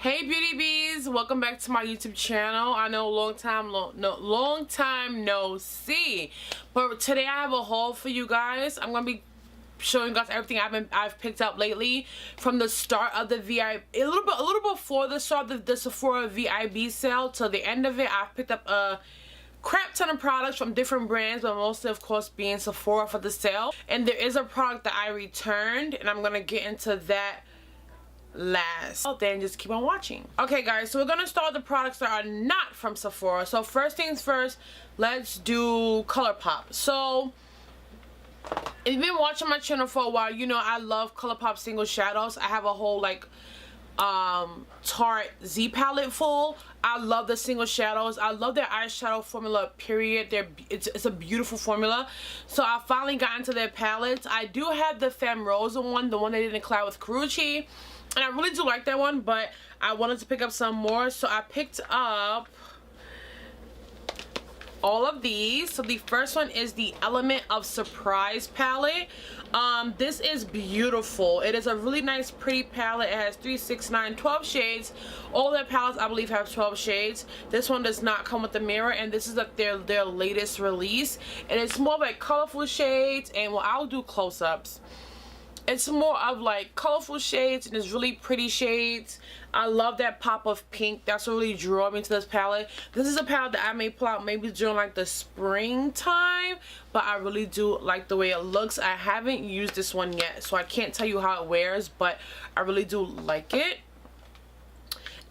Hey beauty bees, welcome back to my YouTube channel. I know long time no see, but today I have a haul for you guys. I'm gonna be showing you guys everything I've picked up lately from the start of the VIB, a little before the start of the Sephora VIB sale to the end of it. I've picked up a crap ton of products from different brands, but mostly of course being Sephora for the sale. And there is a product that I returned, and I'm gonna get into that last. Then just keep on watching. Okay guys, so we're gonna start with the products that are not from Sephora. So first things first, let's do ColourPop. So if you've been watching my channel for a while, you know I love ColourPop single shadows. I have a whole like Tarte Z palette full. I love the single shadows. I love their eyeshadow formula, period. It's a beautiful formula. So I finally got into their palettes. I do have the Femme Rose one, the one they did in collab with Carucci, and I really do like that one, but I wanted to pick up some more, so I picked up all of these. So the first one is the Element of Surprise palette. This is beautiful. It is a really nice, pretty palette. It has 3, 6, 9, 12 shades. All their palettes, I believe, have 12 shades. This one does not come with the mirror, and this is like their latest release. And it's more like colorful shades, and well, I'll do close-ups. It's more of like colorful shades, and it's really pretty shades. I love that pop of pink. That's what really drew me to this palette. This is a palette that I may pull out maybe during like the springtime, but I really do like the way it looks. I haven't used this one yet, so I can't tell you how it wears, but I really do like it.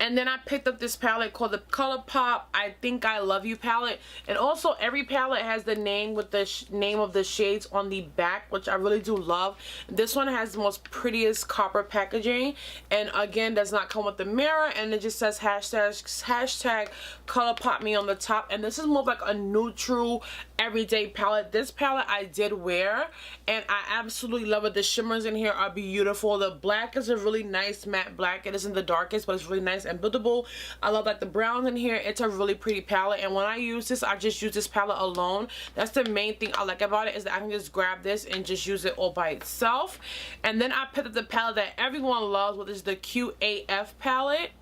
And then I picked up this palette called the ColourPop I Think I Love You palette. And also every palette has the name with the name of the shades on the back, which I really do love. This one has the most prettiest copper packaging, and again does not come with the mirror, and it just says hashtag ColourPop me on the top. And this is more like a neutral everyday palette. This palette I did wear, and I absolutely love it. The shimmers in here are beautiful. The black is a really nice matte black. It isn't the darkest, but it's really nice and buildable. I love like the browns in here. It's a really pretty palette, and when I use this, I just use this palette alone. That's the main thing I like about it, is that I can just grab this and just use it all by itself. And then I picked up the palette that everyone loves, which is the QAF palette.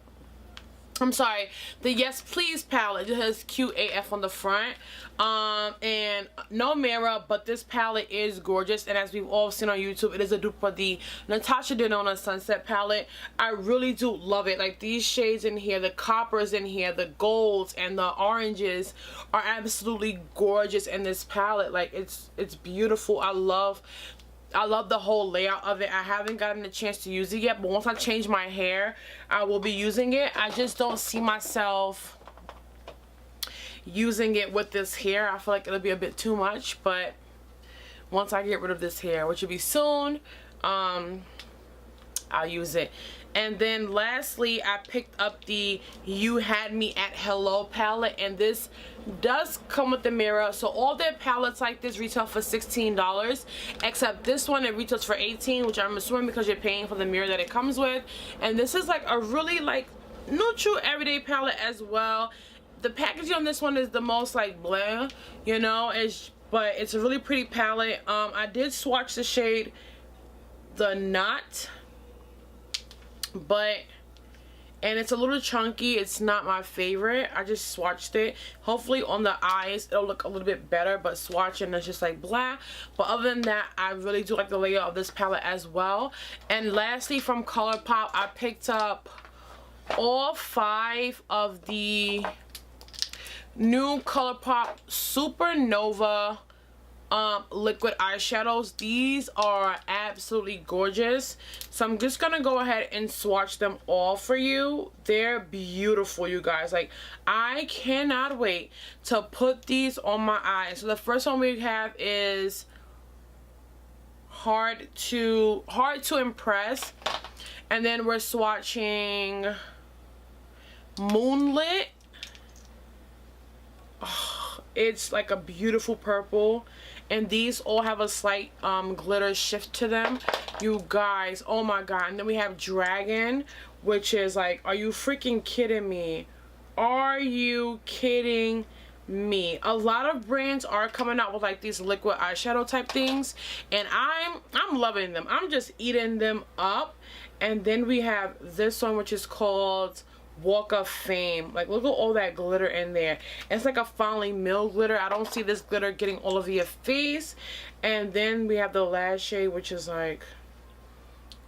I'm sorry, the Yes Please palette. It has QAF on the front, and no mirror, but this palette is gorgeous, and as we've all seen on YouTube, it is a dupe for the Natasha Denona Sunset palette. I really do love it. Like these shades in here, the coppers in here, the golds and the oranges are absolutely gorgeous in this palette. Like it's beautiful. I love the whole layout of it. I haven't gotten a chance to use it yet, but once I change my hair, I will be using it. I just don't see myself using it with this hair. I feel like it'll be a bit too much, but once I get rid of this hair, which will be soon, I'll use it. And then lastly, I picked up the You Had Me at Hello palette, and this does come with the mirror. So all their palettes like this retail for $16, except this one, it retails for $18, which I'm assuming because you're paying for the mirror that it comes with. And this is like a really like neutral everyday palette as well. The packaging on this one is the most like blah, you know, but it's a really pretty palette. I did swatch the shade The Knot, and it's a little chunky. It's not my favorite. I just swatched it. Hopefully on the eyes it'll look a little bit better, but swatching is just like blah. But other than that, I really do like the layout of this palette as well. And lastly, from ColourPop, I picked up all 5 of the new ColourPop Supernova liquid eyeshadows. These are absolutely gorgeous, so I'm just gonna go ahead and swatch them all for you. They're beautiful, you guys. Like I cannot wait to put these on my eyes. So the first one we have is Hard to Impress, and then we're swatching Moonlit. Oh, it's like a beautiful purple, and these all have a slight glitter shift to them, you guys. Oh my god. And then we have Dragon, which is like, are you freaking kidding me? Are you kidding me. A lot of brands are coming out with like these liquid eyeshadow type things, and I'm loving them. I'm just eating them up. And then we have this one, which is called Walk of Fame. Like, look at all that glitter in there. It's like a finely milled glitter. I don't see this glitter getting all over your face. And then we have the last shade, which is like,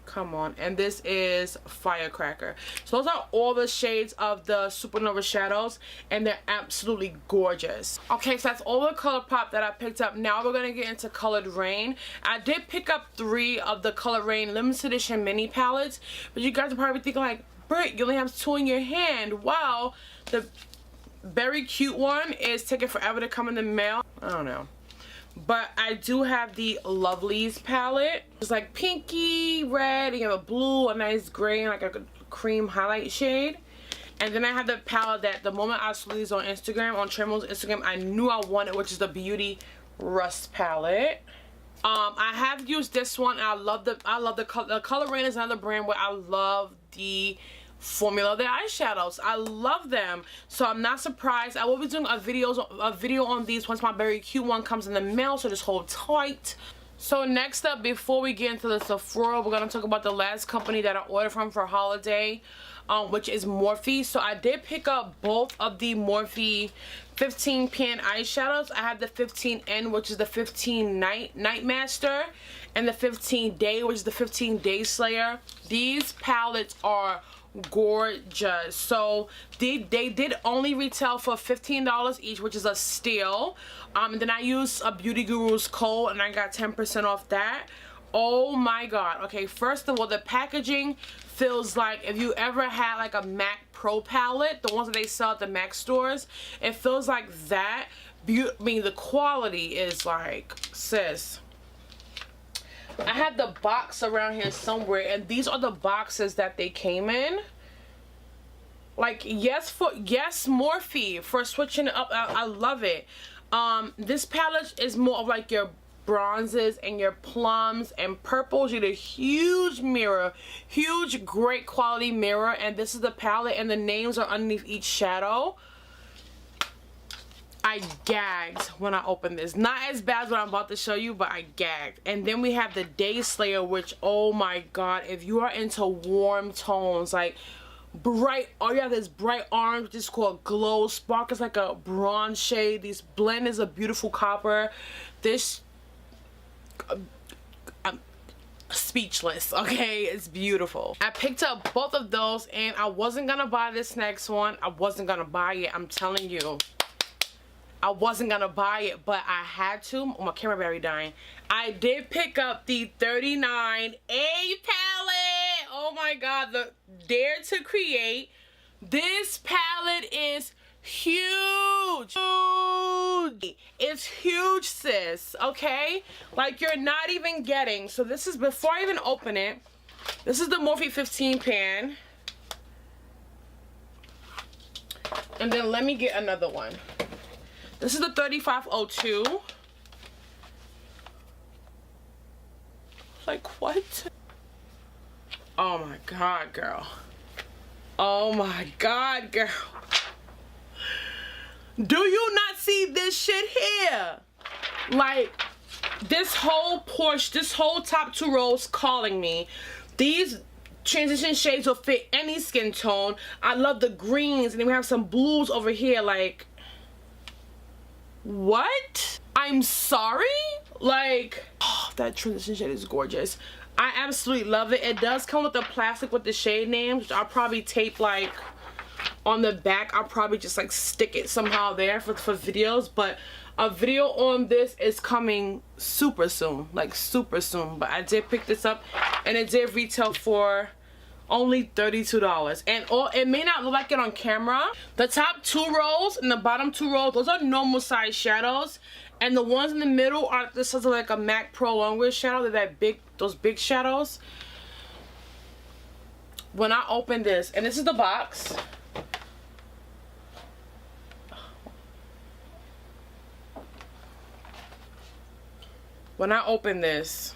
come on, and this is Firecracker. So those are all the shades of the Supernova shadows, and they're absolutely gorgeous. Okay, so that's all the ColourPop that I picked up. Now we're gonna get into Colored Rain. I did pick up 3 of the Colored Rain limited edition mini palettes, but you guys are probably thinking like, Britt, you only have 2 in your hand. Wow, the very cute one is taking forever to come in the mail. I don't know. But I do have the Lovelies palette. It's like pinky red, and you have a blue, a nice gray, and like a cream highlight shade. And then I have the palette that the moment I saw these on Instagram, on Tremo's Instagram, I knew I wanted, which is the Beauty Rust palette. I have used this one, and I love the Color Rain is another brand where I love the formula of their eyeshadows. I love them, so I'm not surprised. I will be doing a video on these once my very cute one comes in the mail, so just hold tight. So next up, before we get into the Sephora, we're going to talk about the last company that I ordered from for holiday, which is Morphe. So I did pick up both of the Morphe 15 pan eyeshadows. I have the 15N, which is the 15 Night Master, and the 15 Day, which is the 15 Day Slayer. These palettes are gorgeous. So they did only retail for $15 each, which is a steal. And then I used a Beauty Guru's code, and I got 10% off that. Oh my god. Okay, first of all, the packaging feels like if you ever had like a MAC Pro palette, the ones that they sell at the MAC stores, it feels like that. I mean, the quality is like, sis. I had the box around here somewhere, and these are the boxes that they came in. Like, yes, Morphe for switching it up. I love it. This palette is more of like your bronzes and your plums and purples. You get a huge mirror, huge great quality mirror, and this is the palette, and the names are underneath each shadow. I gagged when I opened this. Not as bad as what I'm about to show you, but I gagged. And then we have the Day Slayer, which, oh my god, if you are into warm tones, like bright, oh yeah, this bright orange, which is called Glow Spark. It's like a bronze shade. This blend is a beautiful copper. This, I'm speechless, okay? It's beautiful. I picked up both of those, and I wasn't gonna buy this next one. I wasn't gonna buy it, I'm telling you. I wasn't gonna buy it, but I had to. Oh, my camera battery dying. I did pick up the 39A palette. Oh my god, the Dare to Create. This palette is huge. Huge. It's huge, sis. Okay? Like, you're not even getting. So this is, before I even open it, this is the Morphe 15 pan. And then let me get another one. This is the 3502. Like, what? Oh my god, girl. Oh my god, girl. Do you not see this shit here? Like, this whole portion, this whole top 2 rows calling me. These transition shades will fit any skin tone. I love the greens, and then we have some blues over here, like, what? I'm sorry? Like, oh, that transition shade is gorgeous. I absolutely love it. It does come with the plastic with the shade names, which I'll probably tape like on the back. I'll probably just like stick it somehow there for videos, but a video on this is coming super soon, like super soon. But I did pick this up, and it did retail for only $32. And it may not look like it on camera. The top 2 rows and the bottom 2 rows, those are normal size shadows, and the ones in the middle are this is like a MAC Pro Longwear shadow. They're that big, those big shadows. When I open this, and this is the box. When I open this,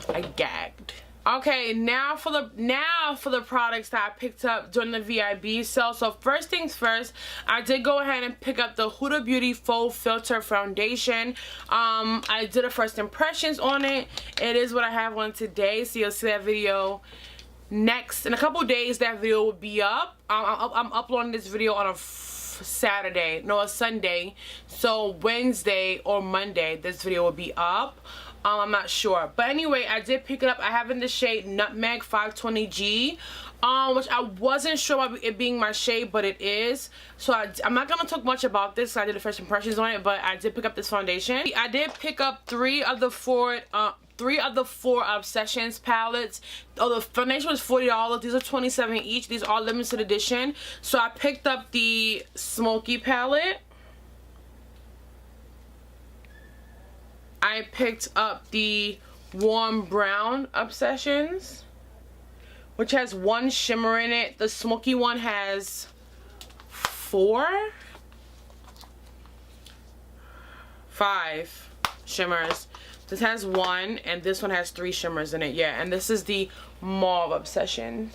I gagged. Okay, now for the products that I picked up during the VIB sale. So first things first, I did go ahead and pick up the Huda Beauty Faux Filter Foundation. I did a first impressions on it. It is what I have on today, so you'll see that video next. In a couple days, that video will be up. I'm uploading this video on a Saturday, no, a Sunday. So Wednesday or Monday, this video will be up. I'm not sure, but anyway, I did pick it up. I have in the shade Nutmeg 520G, which I wasn't sure about it being my shade, but it is. So I'm not gonna talk much about this. I did the first impressions on it, but I did pick up this foundation. I did pick up three of the four Obsessions palettes. Oh, the foundation was $40. These are $27 each. These are limited edition. So I picked up the Smoky palette. I picked up the Warm Brown Obsessions, which has one shimmer in it. The Smoky one has 5 shimmers. This has 1, and this one has 3 shimmers in it. Yeah, and this is the Mauve Obsessions.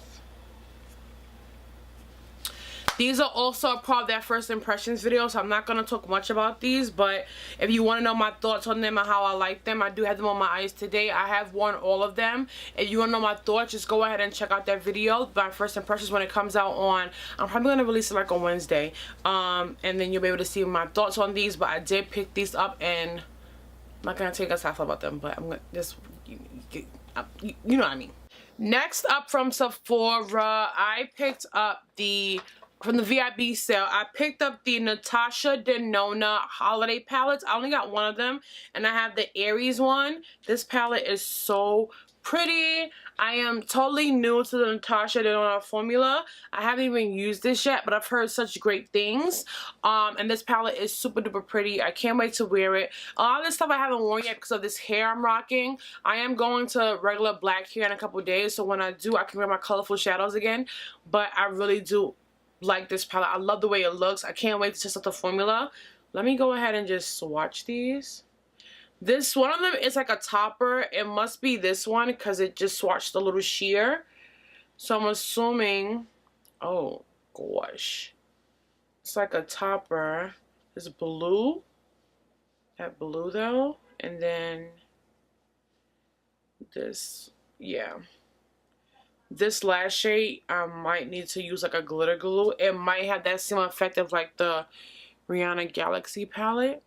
These are also a part of that first impressions video, so I'm not going to talk much about these, but if you want to know my thoughts on them and how I like them, I do have them on my eyes today. I have worn all of them. If you want to know my thoughts, just go ahead and check out that video, my first impressions, when it comes out on, I'm probably going to release it like on Wednesday, and then you'll be able to see my thoughts on these. But I did pick these up, and I'm not going to tell you guys how I feel about them, but I'm going to just, you know what I mean. Next up, from Sephora, I picked up from the VIB sale, I picked up the Natasha Denona Holiday palettes. I only got one of them, and I have the Aries one. This palette is so pretty. I am totally new to the Natasha Denona formula. I haven't even used this yet, but I've heard such great things. And this palette is super duper pretty. I can't wait to wear it. A lot of this stuff I haven't worn yet because of this hair I'm rocking. I am going to regular black hair in a couple days, so when I do, I can wear my colorful shadows again. But I really do like this palette. I love the way it looks. I can't wait to test out the formula. Let me go ahead and just swatch these. This one of them is like a topper. It must be this one because it just swatched a little sheer. So I'm assuming, oh gosh, it's like a topper. It's blue, that blue though, and then this, yeah. This last shade, I might need to use like a glitter glue. It might have that same effect of like the Rihanna Galaxy palette.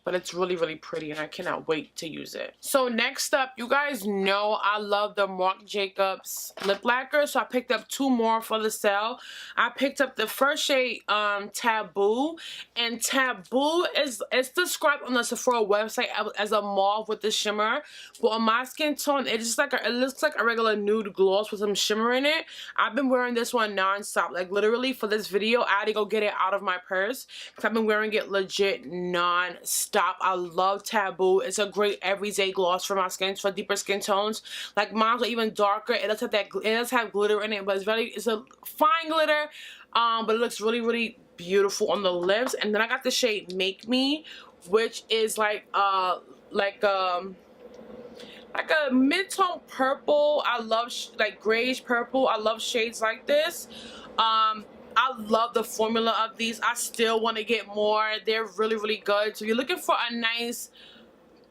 But it's really, really pretty, and I cannot wait to use it. So next up, you guys know I love the Marc Jacobs lip lacquer. So I picked up 2 more for the sale. I picked up the first shade, Taboo. And Taboo it's described on the Sephora website as a mauve with the shimmer. But on my skin tone, it looks like a regular nude gloss with some shimmer in it. I've been wearing this one non-stop. Like literally for this video, I had to go get it out of my purse because I've been wearing it legit non-stop. I love Taboo. It's a great everyday gloss for my skin, for deeper skin tones. Like mine's are even darker. It does have it does have glitter in it, but it's a fine glitter. But it looks really, really beautiful on the lips. And then I got the shade Make Me, which is like a mid-tone purple. I love like grayish purple. I love shades like this. I love the formula of these. I still want to get more. They're really, really good. So if you're looking for a nice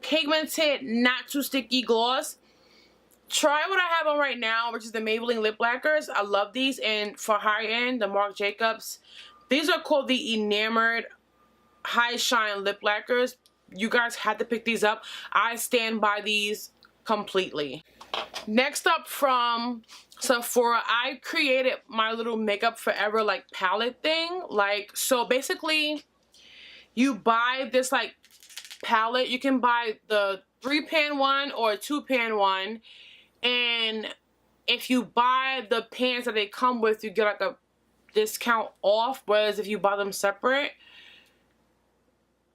pigmented, not too sticky gloss, try what I have on right now, which is the Maybelline lip lacquers. I love these. And for high end, the Marc Jacobs, these are called the Enamored High Shine lip lacquers. You guys had to pick these up. I stand by these completely. Next up, from Sephora, I created my little Makeup Forever like palette thing. Like, so basically you buy this like palette. You can buy the 3-pan one or a 2-pan one, and if you buy the pans that they come with, you get like a discount off, whereas if you buy them separate,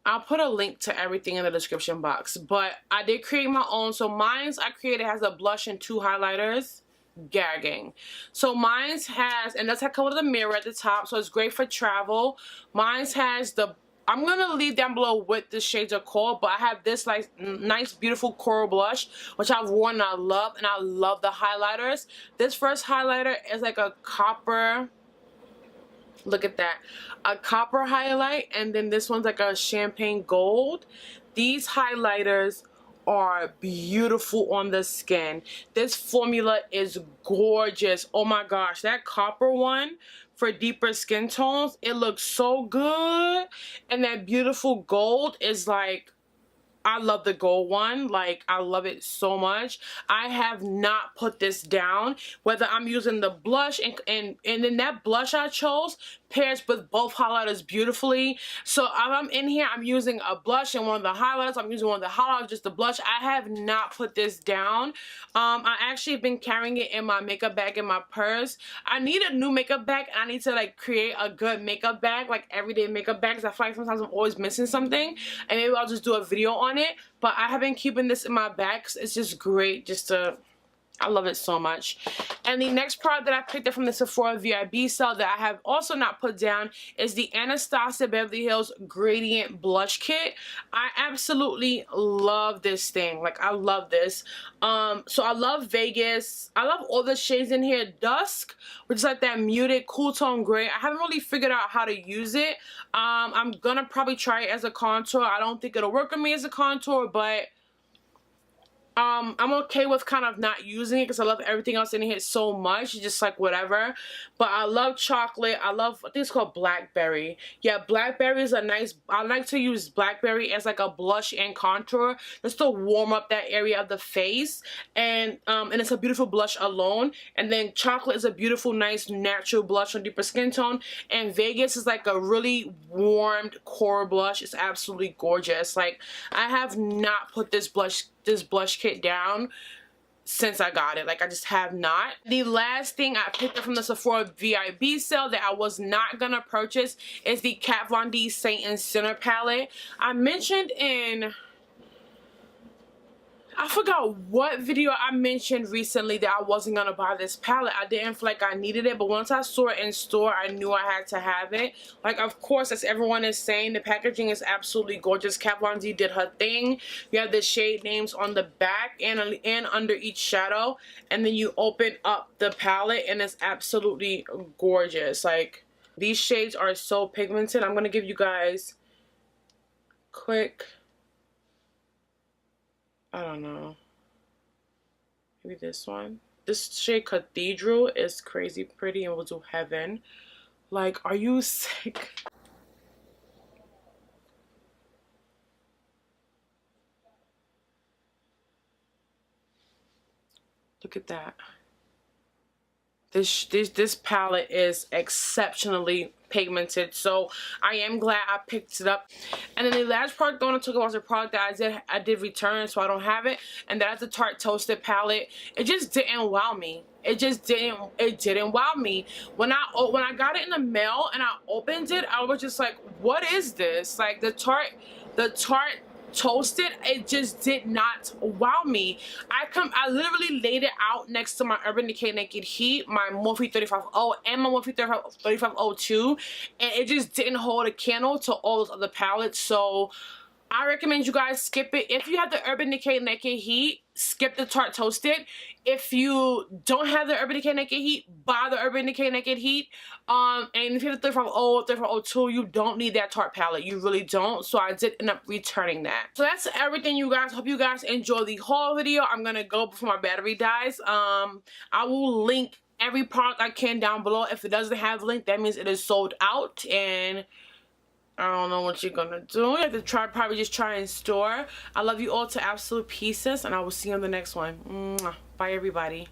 I'll put a link to everything in the description box. But I did create my own. So mine's I created has a blush and 2 highlighters. Gagging. So mine's has, and that's how come with a mirror at the top, so it's great for travel. Mine's has the I'm gonna leave down below what the shades are called, but I have this like nice beautiful coral blush which I've worn and I love the highlighters. This first highlighter is like a copper, look at that, a copper highlight, and then this one's like a champagne gold. These highlighters are beautiful on the skin. This formula is gorgeous. Oh my gosh, that copper one for deeper skin tones, it looks so good. And that beautiful gold is like, I love the gold one. Like, I love it so much. I have not put this down. Whether I'm using the blush and then that blush I chose pairs with both highlighters beautifully. So if I'm in here, I'm using a blush and one of the highlighters. I'm using one of the highlighters, just the blush. I have not put this down. I actually have been carrying it in my makeup bag in my purse. I need a new makeup bag. I need to like create a good makeup bag, like everyday makeup bags. I feel like sometimes I'm always missing something, and maybe I'll just do a video on it. But I have been keeping this in my bag 'cause it's just great just to, I love it so much. And the next product that I picked up from the Sephora VIB sale that I have also not put down is the Anastasia Beverly Hills Gradient Blush Kit. I absolutely love this thing. Like, I love this. So I love Vegas. I love all the shades in here. Dusk, which is like that muted cool tone gray. I haven't really figured out how to use it. I'm gonna probably try it as a contour. I don't think it'll work on me as a contour, but I'm okay with kind of not using it because I love everything else in here so much. It's just like whatever. But I love chocolate. I love, I think it's called blackberry. Yeah, blackberry is a nice, I like to use blackberry as like a blush and contour just to warm up that area of the face. And it's a beautiful blush alone. And then chocolate is a beautiful, nice, natural blush on deeper skin tone. And Vegas is like a really warmed coral blush. It's absolutely gorgeous. Like, I have not put this blush kit down since I got it. Like, I just have not. The last thing I picked up from the Sephora VIB sale that I was not gonna purchase is the Kat Von D Saint and Sinner palette. I mentioned in, I forgot what video I mentioned recently that I wasn't gonna buy this palette. I didn't feel like I needed it, but once I saw it in store, I knew I had to have it. Like, of course, as everyone is saying, the packaging is absolutely gorgeous. Kat Von D did her thing. You have the shade names on the back and under each shadow, and then you open up the palette, and it's absolutely gorgeous. Like, these shades are so pigmented. I'm gonna give you guys quick, I don't know, maybe this one. This shade Cathedral is crazy pretty and will do heaven. Like, are you sick? Look at that. This palette is exceptionally pigmented, so I am glad I picked it up. And then the last product I want to talk about is a product that I did return, so I don't have it, and that's the Tarte Toasted palette. It just didn't wow me. It didn't wow me. When I got it in the mail and I opened it, I was just like, what is this? Like, the Tarte Toasted, it just did not wow me. I literally laid it out next to my Urban Decay Naked Heat, my Morphe 35O, and my Morphe 3502, and it just didn't hold a candle to all those other palettes. So I recommend you guys skip it. If you have the Urban Decay Naked Heat, skip the Tarte Toasted. If you don't have the Urban Decay Naked Heat, buy the Urban Decay Naked Heat. And if you have the 35O, 3502, you don't need that Tarte palette. You really don't. So I did end up returning that. So that's everything, you guys. Hope you guys enjoy the haul video. I'm gonna go before my battery dies. I will link every product I can down below. If it doesn't have a link, that means it is sold out, and I don't know what you're gonna do. You have to probably just try in store. I love you all to absolute pieces, and I will see you on the next one. Mwah. Bye, everybody.